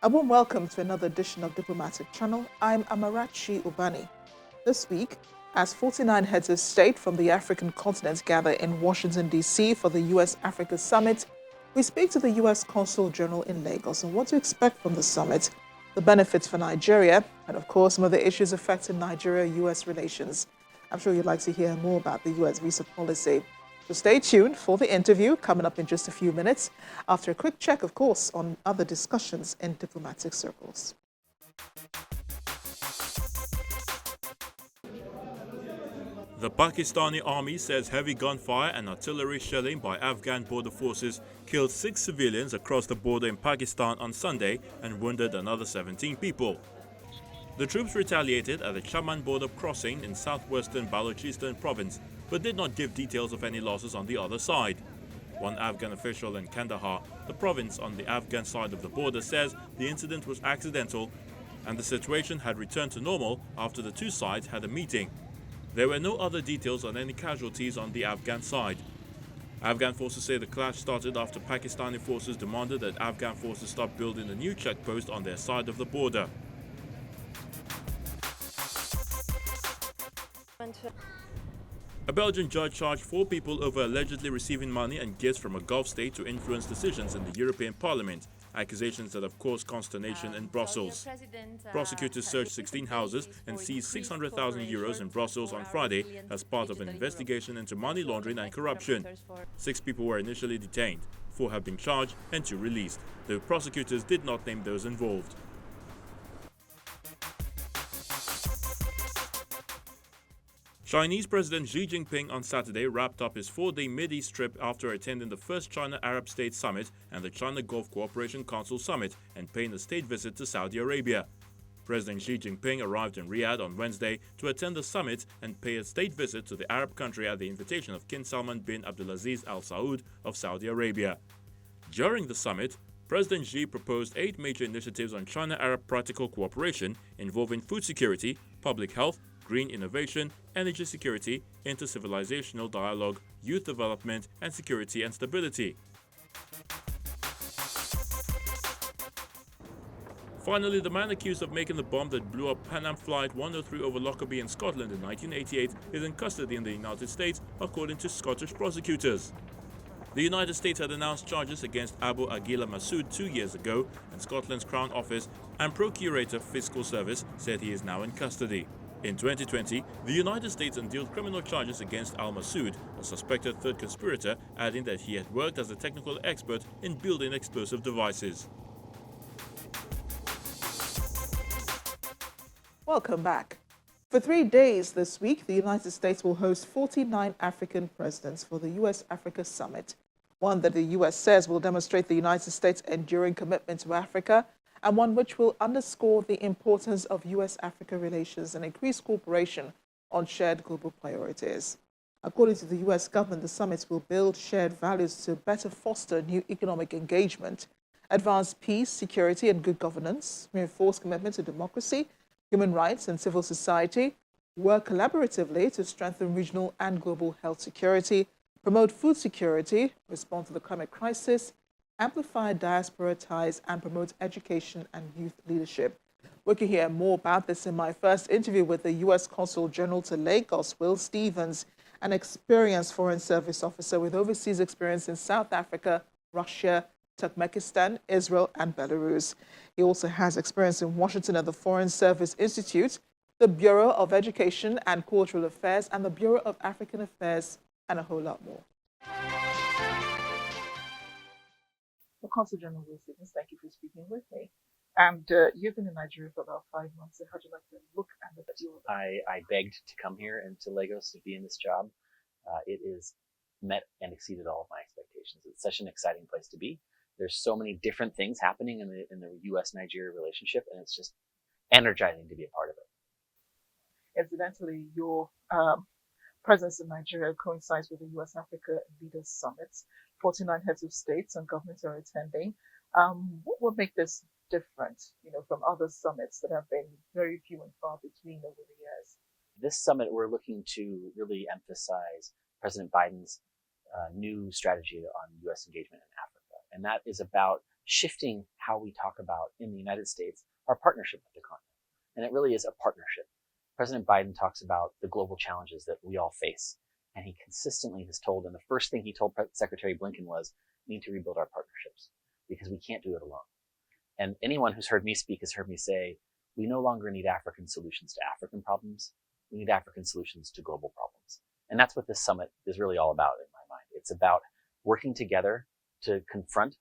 A warm welcome to another edition of Diplomatic Channel. I'm Amarachi Ubani. This week, as 49 heads of state from the African continent gather in Washington, D.C. for the U.S. Africa Summit, we speak to the U.S. Consul General in Lagos on what to expect from the summit, the benefits for Nigeria, and of course, some of the issues affecting Nigeria-U.S. relations. I'm sure you'd like to hear more about the U.S. visa policy. So stay tuned for the interview coming up in just a few minutes after a quick check, of course, on other discussions in diplomatic circles. The Pakistani army says heavy gunfire and artillery shelling by Afghan border forces killed 6 civilians across the border in Pakistan on Sunday and wounded another 17 people. The troops retaliated at the Chaman border crossing in southwestern Balochistan province, but did not give details of any losses on the other side. One Afghan official in Kandahar, the province on the Afghan side of the border, says the incident was accidental and the situation had returned to normal after the two sides had a meeting. There were no other details on any casualties on the Afghan side. Afghan forces say the clash started after Pakistani forces demanded that Afghan forces stop building a new checkpost on their side of the border. A Belgian judge charged 4 people over allegedly receiving money and gifts from a Gulf state to influence decisions in the European Parliament, accusations that have caused consternation in Brussels. Prosecutors searched 16 houses and seized 600,000 euros in Brussels on Friday as part of an investigation into money laundering and corruption. 6 people were initially detained, 4 have been charged and 2 released, though prosecutors did not name those involved. Chinese President Xi Jinping on Saturday wrapped up his 4-day Mideast trip after attending the first China-Arab State Summit and the China Gulf Cooperation Council Summit and paying a state visit to Saudi Arabia. President Xi Jinping arrived in Riyadh on Wednesday to attend the summit and pay a state visit to the Arab country at the invitation of King Salman bin Abdulaziz Al Saud of Saudi Arabia. During the summit, President Xi proposed 8 major initiatives on China-Arab practical cooperation involving food security, public health, green innovation, energy security, inter-civilizational dialogue, youth development, and security and stability. Finally, the man accused of making the bomb that blew up Pan Am Flight 103 over Lockerbie in Scotland in 1988 is in custody in the United States, according to Scottish prosecutors. The United States had announced charges against Abu Aguila Masood 2 years ago, and Scotland's Crown Office and Procurator Fiscal Service said he is now in custody. In 2020, the United States unveiled criminal charges against al-Masood, a suspected third conspirator, adding that he had worked as a technical expert in building explosive devices. Welcome back. For 3 days this week, the United States will host 49 African presidents for the U.S. Africa Summit, one that the U.S. says will demonstrate the United States' enduring commitment to Africa and one which will underscore the importance of U.S.-Africa relations and increase cooperation on shared global priorities. According to the U.S. government, the summit will build shared values to better foster new economic engagement, advance peace, security, and good governance, reinforce commitment to democracy, human rights, and civil society, work collaboratively to strengthen regional and global health security, promote food security, respond to the climate crisis, amplify diaspora ties, and promote education and youth leadership. We can hear more about this in my first interview with the U.S. Consul General to Lagos, Will Stevens, an experienced Foreign Service officer with overseas experience in South Africa, Russia, Turkmenistan, Israel, and Belarus. He also has experience in Washington at the Foreign Service Institute, the Bureau of Education and Cultural Affairs, and the Bureau of African Affairs, and a whole lot more. Well, Consul General Will Stevens, thank you for speaking with me. And you've been in Nigeria for about 5 months. So how'd you like to look at the deal? I begged to come here and to Lagos to be in this job. It is met and exceeded all of my expectations. It's such an exciting place to be. There's so many different things happening in the U.S.-Nigeria relationship, and it's just energizing to be a part of it. Incidentally, your presence in Nigeria coincides with the U.S. Africa Leaders Summit. 49 heads of states and governments are attending. What would make this different, from other summits that have been very few and far between over the years? This summit, we're looking to really emphasize President Biden's new strategy on U.S. engagement in Africa. And that is about shifting how we talk about in the United States our partnership with the continent. And it really is a partnership. President Biden talks about the global challenges that we all face. And he consistently has told, and the first thing he told Secretary Blinken was, we need to rebuild our partnerships because we can't do it alone. And anyone who's heard me speak has heard me say, we no longer need African solutions to African problems. We need African solutions to global problems. And that's what this summit is really all about in my mind. It's about working together to confront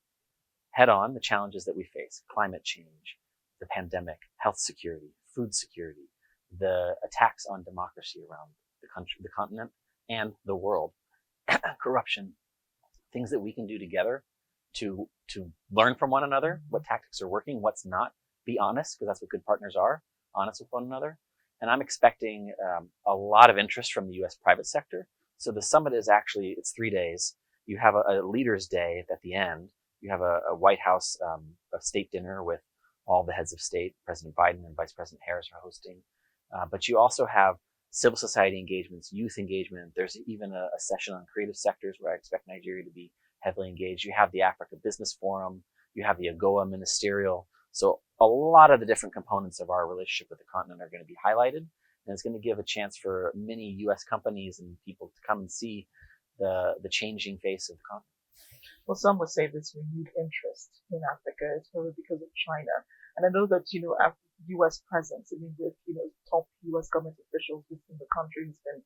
head on the challenges that we face: climate change, the pandemic, health security, food security, the attacks on democracy around the country, the continent, and the world, corruption, things that we can do together to learn from one another, what tactics are working, what's not, be honest, because that's what good partners are, honest with one another. And I'm expecting a lot of interest from the U.S. private sector. So the summit is actually, it's 3 days. You have a leaders day at the end. You have a White House a state dinner with all the heads of state. President Biden and Vice President Harris are hosting. But you also have civil society engagements, youth engagement. There's even a session on creative sectors where I expect Nigeria to be heavily engaged. You have the Africa Business Forum. You have the AGOA Ministerial. So a lot of the different components of our relationship with the continent are going to be highlighted. And it's going to give a chance for many U.S. companies and people to come and see the changing face of the continent. Well, some would say this renewed interest in Africa is probably because of China. And I know that, U.S. presence, with, top U.S. government officials within the country has been,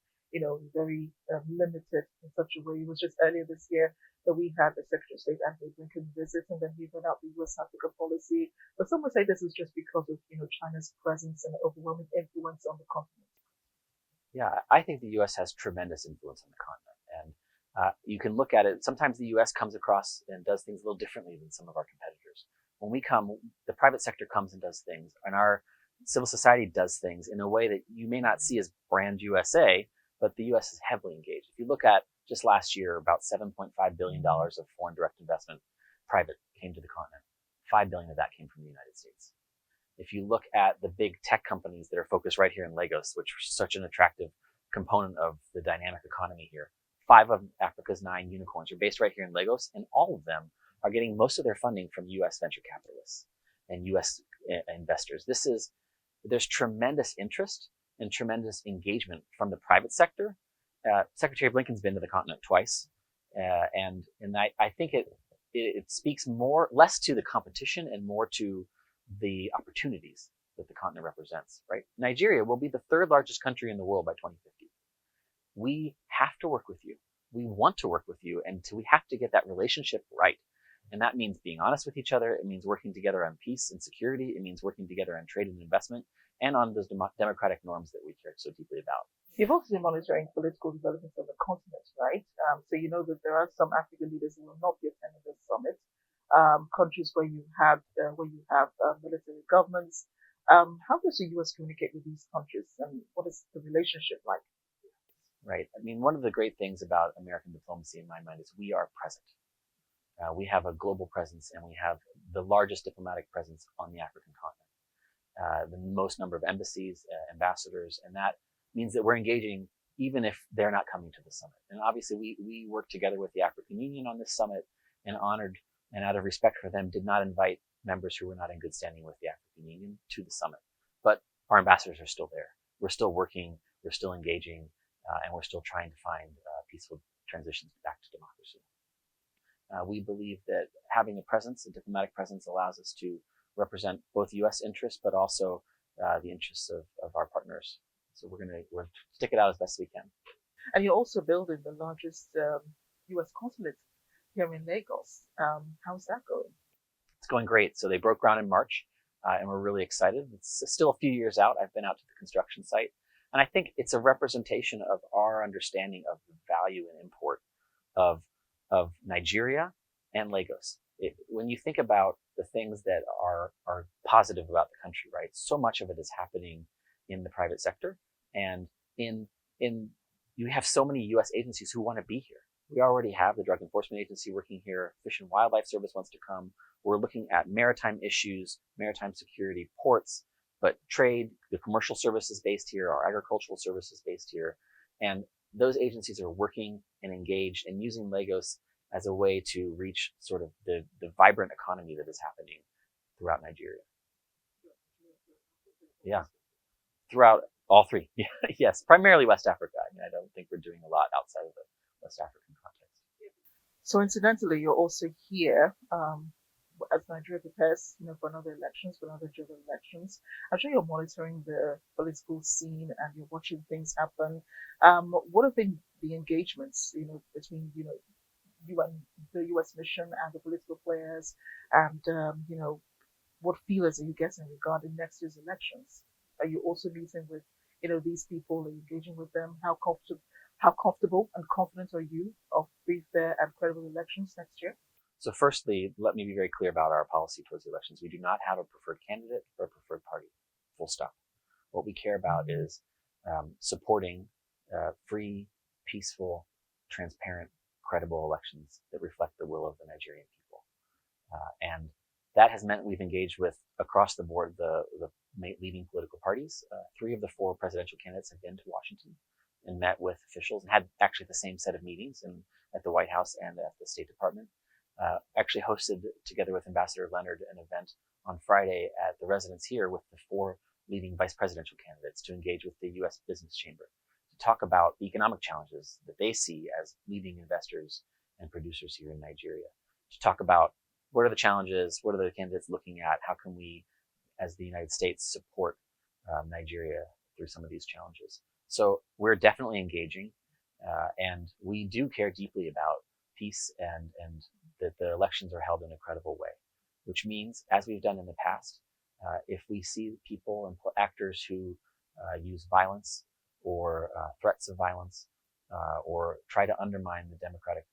very limited in such a way. It was just earlier this year that we had the Secretary of State Anthony Blinken visit, and then he went out the U.S. Africa policy. But some would say this is just because of, China's presence and overwhelming influence on the continent. Yeah, I think the U.S. has tremendous influence on the continent. And you can look at it. Sometimes the U.S. comes across and does things a little differently than some of our competitors. When we come, the private sector comes and does things, and our civil society does things in a way that you may not see as brand USA, but the U.S. is heavily engaged. If you look at just last year, about $7.5 billion of foreign direct investment, private, came to the continent. $5 billion of that came from the United States. If you look at the big tech companies that are focused right here in Lagos, which are such an attractive component of the dynamic economy here, 5 of Africa's 9 unicorns are based right here in Lagos, and all of them are getting most of their funding from U.S. venture capitalists and U.S. investors. There's tremendous interest and tremendous engagement from the private sector. Secretary Blinken's been to the continent twice, and I think it speaks less to the competition and more to the opportunities that the continent represents. Right? Nigeria will be the 3rd largest country in the world by 2050. We have to work with you. We want to work with you, and we have to get that relationship right. And that means being honest with each other. It means working together on peace and security. It means working together on trade and investment and on those democratic norms that we care so deeply about. You've also been monitoring political developments on the continent, right? So you know that there are some African leaders who will not be attending this summit. Countries where you have military governments. How does the U.S. communicate with these countries, and what is the relationship like? Right. I mean, one of the great things about American diplomacy, in my mind, is we are present. We have a global presence, and we have the largest diplomatic presence on the African continent. The most number of embassies, ambassadors, and that means that we're engaging even if they're not coming to the summit. And obviously, we work together with the African Union on this summit, and honored and out of respect for them, did not invite members who were not in good standing with the African Union to the summit. But our ambassadors are still there. We're still working. We're still engaging. And we're still trying to find peaceful transitions back to democracy. We believe that having a diplomatic presence, allows us to represent both U.S. interests, but also the interests of our partners. So we'll stick it out as best we can. And you're also building the largest U.S. consulate here in Lagos. How's that going? It's going great. So they broke ground in March, and we're really excited. It's still a few years out. I've been out to the construction site. And I think it's a representation of our understanding of the value and import of Nigeria and Lagos. When you think about the things that are positive about the country, right? So much of it is happening in the private sector, and you have so many U.S. agencies who want to be here. We already have the Drug Enforcement Agency working here. Fish and Wildlife Service wants to come. We're looking at maritime issues, maritime security, ports. But trade, the commercial services based here, our agricultural services based here, and those agencies are working and engaged and using Lagos as a way to reach sort of the vibrant economy that is happening throughout Nigeria. Yeah, throughout all three. Yes, primarily West Africa. I mean, I don't think we're doing a lot outside of the West African context. So incidentally, you're also here as Nigeria prepares, for another elections, for another general elections. I'm sure you're monitoring the political scene and you're watching things happen. What have been the engagements, between, you and the U.S. mission and the political players, and what feelers are you getting regarding next year's elections? Are you also meeting with, these people? Are you engaging with them? How comfortable and confident are you of free, fair, and credible elections next year? So firstly, let me be very clear about our policy towards the elections. We do not have a preferred candidate or a preferred party, full stop. What we care about is supporting free, peaceful, transparent, credible elections that reflect the will of the Nigerian people. And that has meant we've engaged with, across the board, the leading political parties. 3 of the 4 presidential candidates have been to Washington and met with officials and had actually the same set of meetings at the White House and at the State Department. Actually hosted, together with Ambassador Leonard, an event on Friday at the residence here with the 4 leading vice presidential candidates to engage with the U.S. Business Chamber to talk about the economic challenges that they see as leading investors and producers here in Nigeria, to talk about what are the challenges, what are the candidates looking at, how can we, as the United States, support Nigeria through some of these challenges. So we're definitely engaging, and we do care deeply about peace and that the elections are held in a credible way, which means, as we've done in the past, if we see people and actors who use violence or threats of violence or try to undermine the democratic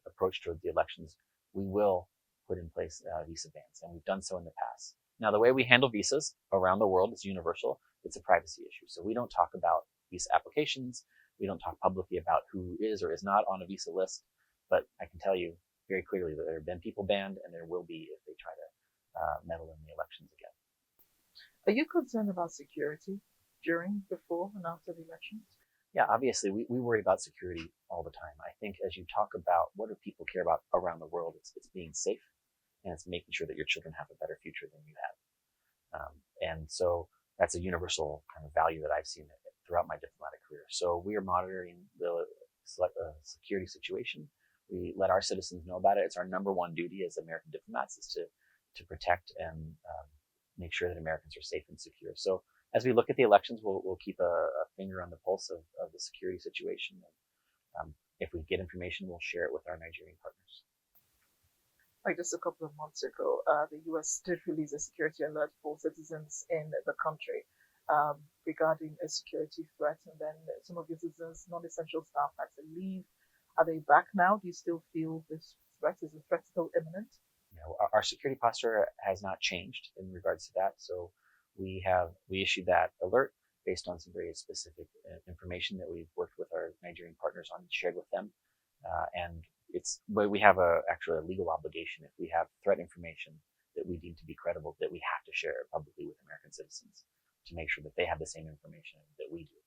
approach toward the elections, we will put in place visa bans, and we've done so in the past. Now, the way we handle visas around the world is universal. It's a privacy issue. So we don't talk about visa applications. We don't talk publicly about who is or is not on a visa list. But I can tell you very clearly that there have been people banned, and there will be if they try to meddle in the elections again. Are you concerned about security during, before, and after the elections? Yeah, obviously, we worry about security all the time. I think as you talk about what do people care about around the world, it's being safe, and it's making sure that your children have a better future than you have. And so that's a universal kind of value that I've seen throughout my diplomatic career. So we are monitoring the security situation. We let our citizens know about it. It's our number one duty as American diplomats is to protect and make sure that Americans are safe and secure. So as we look at the elections, we'll keep a finger on the pulse of the security situation. And if we get information, we'll share it with our Nigerian partners. Like just a couple of months ago, the U.S. did release a security alert for citizens in the country regarding a security threat, and then some of the citizens, non-essential staff, had to leave. Are they back now? Do you still feel this threat? Is the threat still imminent? No, our security posture has not changed in regards to that. So we issued that alert based on some very specific information that we've worked with our Nigerian partners on and shared with them. But we have actually a legal obligation if we have threat information that we deem to be credible, that we have to share it publicly with American citizens to make sure that they have the same information that we do.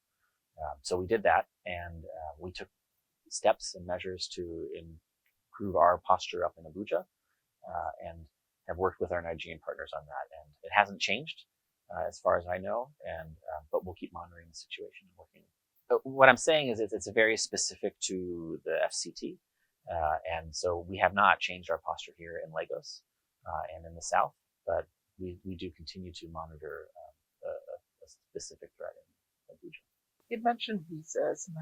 So we did that, and we took steps and measures to improve our posture up in Abuja, and have worked with our Nigerian partners on that. And it hasn't changed as far as I know, but we'll keep monitoring the situation and working. But what I'm saying is it's very specific to the FCT. And so we have not changed our posture here in Lagos and in the South, but we do continue to monitor a specific threat in Abuja. You mentioned visas, and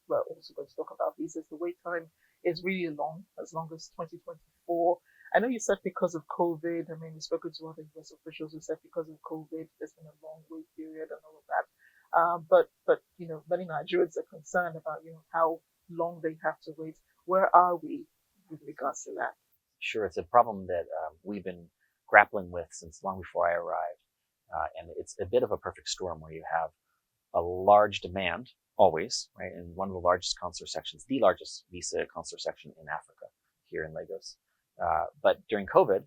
we're also going to talk about visas. The wait time is really long as 2024. I know you said because of COVID. I mean, we've spoken to other U.S. officials who said because of COVID, there's been a long wait period and all of that. But many Nigerians are concerned about how long they have to wait. Where are we with regards to that? Sure, it's a problem that we've been grappling with since long before I arrived, and it's a bit of a perfect storm where you have a large demand always, right, in one of the largest consular sections, the largest visa consular section in Africa, here in Lagos. But during COVID,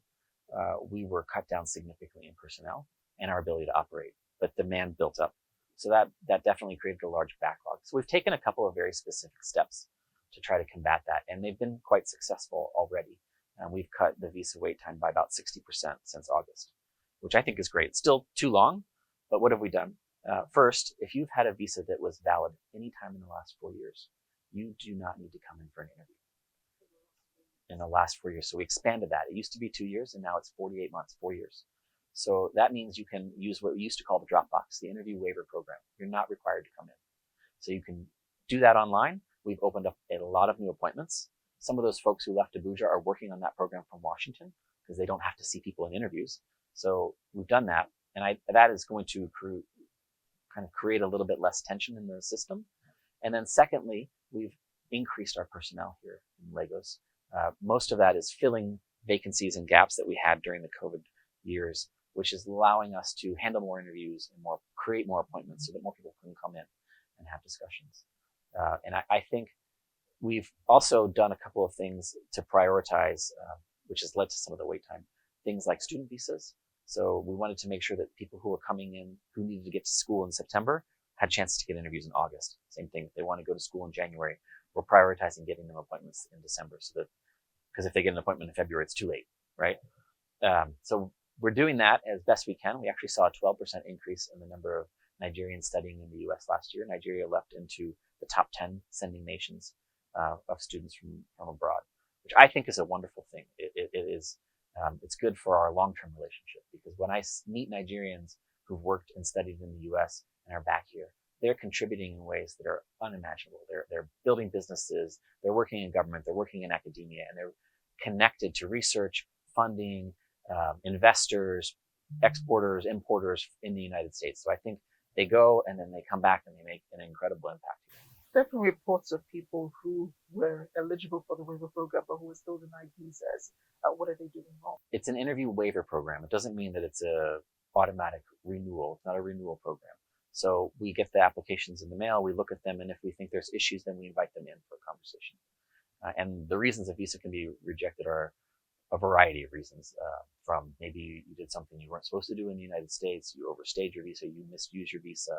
we were cut down significantly in personnel and our ability to operate, but demand built up. So that definitely created a large backlog. So we've taken a couple of very specific steps. to try to combat that. And they've been quite successful already. We've cut the visa wait time by about 60% since August, which I think is great. Still too long, but what have we done? First, if you've had a visa that was valid any time in the last 4 years, you do not need to come in for an interview in the last 4 years. So we expanded that. It used to be 2 years, and now it's 48 months, 4 years. So that means you can use what we used to call the Dropbox, the interview waiver program. You're not required to come in. So you can do that online. We've opened up a lot of new appointments. Some of those folks who left Abuja are working on that program from Washington because they don't have to see people in interviews. So we've done that. And that is going to kind of create a little bit less tension in the system. And then secondly, we've increased our personnel here in Lagos. Most of that is filling vacancies and gaps that we had during the COVID years, which is allowing us to handle more interviews and create more appointments so that more people can come in and have discussions. And I think we've also done a couple of things to prioritize, which has led to some of the wait time. Things like student visas. So we wanted to make sure that people who were coming in who needed to get to school in September had chances to get interviews in August. Same thing, if they want to go to school in January, we're prioritizing getting them appointments in December, so that, because if they get an appointment in February, it's too late, right? So we're doing that as best we can. We actually saw a 12% increase in the number of Nigerians studying in the U.S. last year. Nigeria leapt into the top 10 sending nations of students from abroad, which I think is a wonderful thing. It is. It's good for our long-term relationship, because when I meet Nigerians who've worked and studied in the U.S. and are back here, they're contributing in ways that are unimaginable. They're building businesses, they're working in government, they're working in academia, and they're connected to research, funding, investors, exporters, importers in the United States. So I think they go and then they come back and they make an incredible impact. There have been reports of people who were eligible for the waiver program but who were still denied visas. What are they doing wrong? It's an interview waiver program. It doesn't mean that it's a automatic renewal. It's not a renewal program. So we get the applications in the mail, we look at them, and if we think there's issues, then we invite them in for a conversation. And the reasons a visa can be rejected are a variety of reasons, from maybe you did something you weren't supposed to do in the United States, you overstayed your visa, you misused your visa,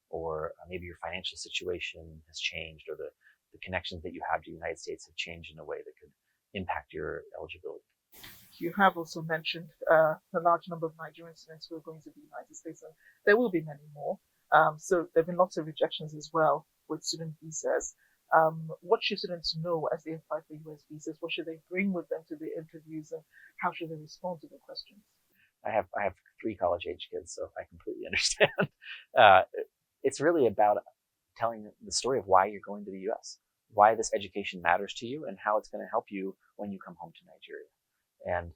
or maybe your financial situation has changed, or the connections that you have to the United States have changed in a way that could impact your eligibility. You have also mentioned the large number of Nigerian students who are going to the United States, and there will be many more. So there have been lots of rejections as well with student visas. What should students know as they apply for U.S. visas? What should they bring with them to the interviews, and how should they respond to the questions? I have 3 college-age kids, so I completely understand. It's really about telling the story of why you're going to the U.S., why this education matters to you, and how it's going to help you when you come home to Nigeria. And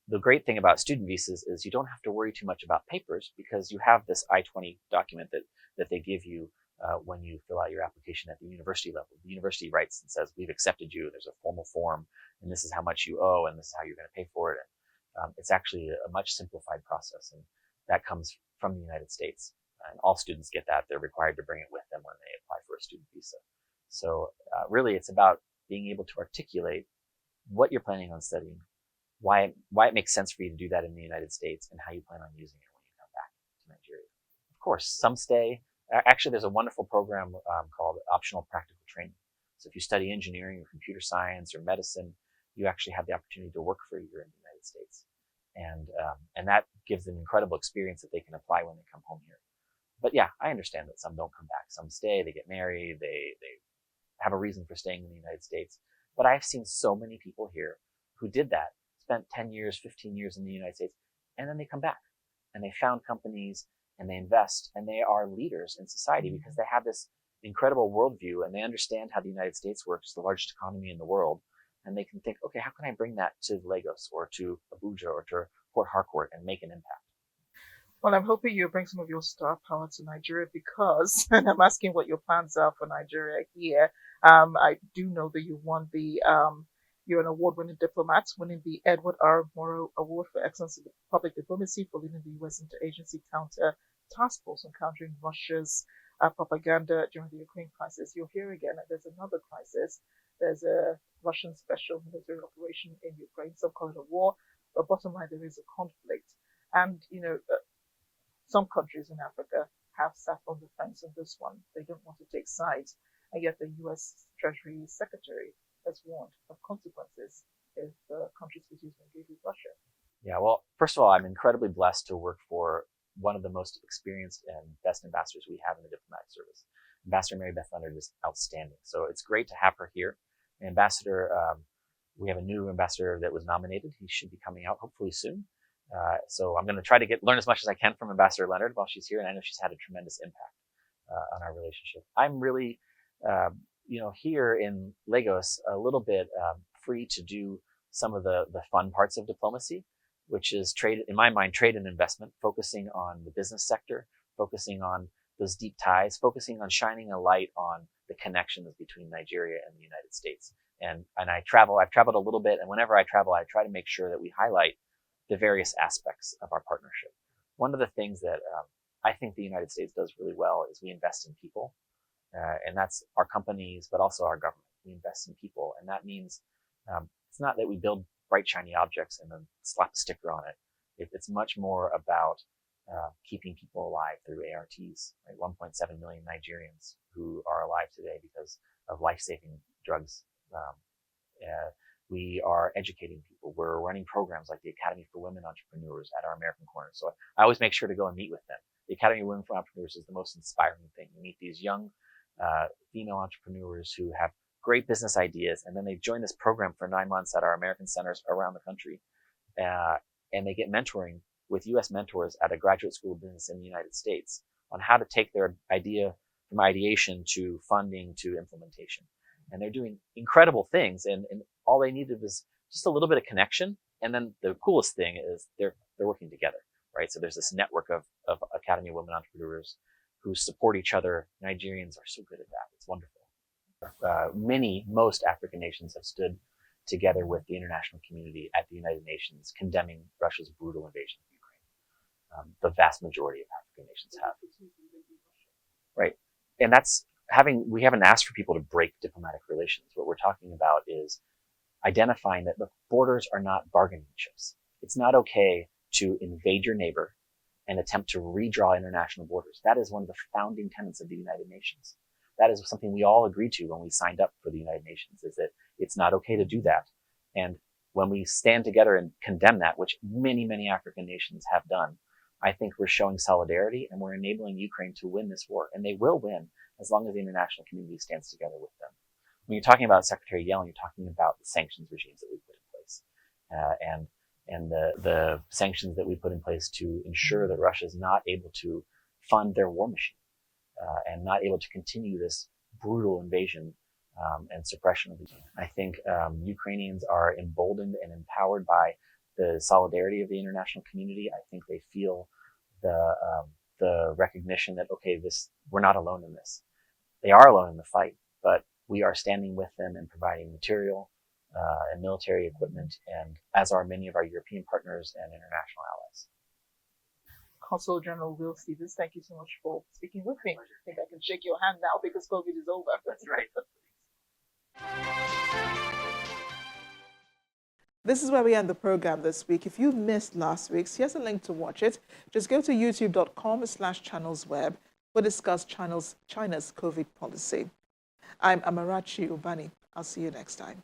the great thing about student visas is you don't have to worry too much about papers, because you have this I-20 document that they give you when you fill out your application at the university level. The university writes and says, we've accepted you, there's a formal form, and this is how much you owe, and this is how you're going to pay for it. And it's actually a much simplified process, and that comes from the United States. And all students get that. They're required to bring it with them when they apply for a student visa. So really, it's about being able to articulate what you're planning on studying, why it makes sense for you to do that in the United States, and how you plan on using it when you come back to Nigeria. Of course, some stay. Actually, there's a wonderful program called Optional Practical Training. So if you study engineering or computer science or medicine, you actually have the opportunity to work for a year in the United States. And that gives them incredible experience that they can apply when they come home here. But yeah, I understand that some don't come back. Some stay, they get married, they have a reason for staying in the United States. But I've seen so many people here who did that, spent 10 years, 15 years in the United States, and then they come back and they found companies and they invest, and they are leaders in society because they have this incredible worldview and they understand how the United States works, the largest economy in the world. And they can think, okay, how can I bring that to Lagos or to Abuja or to Port Harcourt and make an impact? Well, I'm hoping you'll bring some of your star power to Nigeria, because, and I'm asking what your plans are for Nigeria here. I do know that you won you're an award-winning diplomat, winning the Edward R. Morrow Award for Excellence in Public Diplomacy for leading the U.S. Interagency Counter Task Force on countering Russia's propaganda during the Ukraine crisis. You're here again. There's another crisis. There's a Russian special military operation in Ukraine. Some call it a war, but bottom line, there is a conflict. And, some countries in Africa have sat on the fence on this one. They don't want to take sides. and yet the U.S. Treasury Secretary has warned of consequences if the country continues to engage with Russia. Yeah, well, first of all, I'm incredibly blessed to work for one of the most experienced and best ambassadors we have in the diplomatic service. Ambassador Mary Beth Leonard is outstanding. So it's great to have her here. Ambassador, we have a new ambassador that was nominated. He should be coming out hopefully soon. So I'm going to try to learn as much as I can from Ambassador Leonard while she's here, and I know she's had a tremendous impact on our relationship. I'm really, here in Lagos, a little bit free to do some of the fun parts of diplomacy, which is trade, in my mind, trade and investment, focusing on the business sector, focusing on those deep ties, focusing on shining a light on the connections between Nigeria and the United States. And I've traveled a little bit, and whenever I travel, I try to make sure that we highlight the various aspects of our partnership. One of the things that I think the United States does really well is we invest in people, and that's our companies, but also our government. We invest in people, and that means it's not that we build bright, shiny objects and then slap a sticker on it. It's much more about keeping people alive through ARTs, right? 1.7 million Nigerians who are alive today because of life-saving drugs. We are educating people. We're running programs like the Academy for Women Entrepreneurs at our American Corner. So I always make sure to go and meet with them. The Academy for Women Entrepreneurs is the most inspiring thing. You meet these young female entrepreneurs who have great business ideas, and then they join this program for 9 months at our American centers around the country, and they get mentoring with U.S. mentors at a graduate school of business in the United States on how to take their idea from ideation to funding to implementation. And they're doing incredible things, and all they needed was just a little bit of connection. And then the coolest thing is they're working together, right? So there's this network of Academy of Women Entrepreneurs who support each other. Nigerians are so good at that. It's wonderful. Most African nations have stood together with the international community at the United Nations condemning Russia's brutal invasion of Ukraine. The vast majority of African nations have. Right. And we haven't asked for people to break diplomatic relations. What we're talking about is identifying that, look, borders are not bargaining chips. It's not okay to invade your neighbor and attempt to redraw international borders. That is one of the founding tenets of the United Nations. That is something we all agreed to when we signed up for the United Nations, is that it's not okay to do that. And when we stand together and condemn that, which many, many African nations have done, I think we're showing solidarity and we're enabling Ukraine to win this war. And they will win as long as the international community stands together with them. When you're talking about Secretary Yellen, you're talking about the sanctions regimes that we put in place, and the sanctions that we put in place to ensure that Russia is not able to fund their war machine. And not able to continue this brutal invasion and suppression of the Ukraine. I think Ukrainians are emboldened and empowered by the solidarity of the international community. I think they feel the recognition that, okay, we're not alone in this. They are alone in the fight, but we are standing with them and providing material and military equipment, and as are many of our European partners and international allies. Consul General Will Stevens, thank you so much for speaking with me. I think I can shake your hand now because COVID is over. That's right. This is where we end the program this week. If you missed last week's, here's a link to watch it. Just go to youtube.com/channelsweb. We'll discuss China's COVID policy. I'm Amarachi Ubani. I'll see you next time.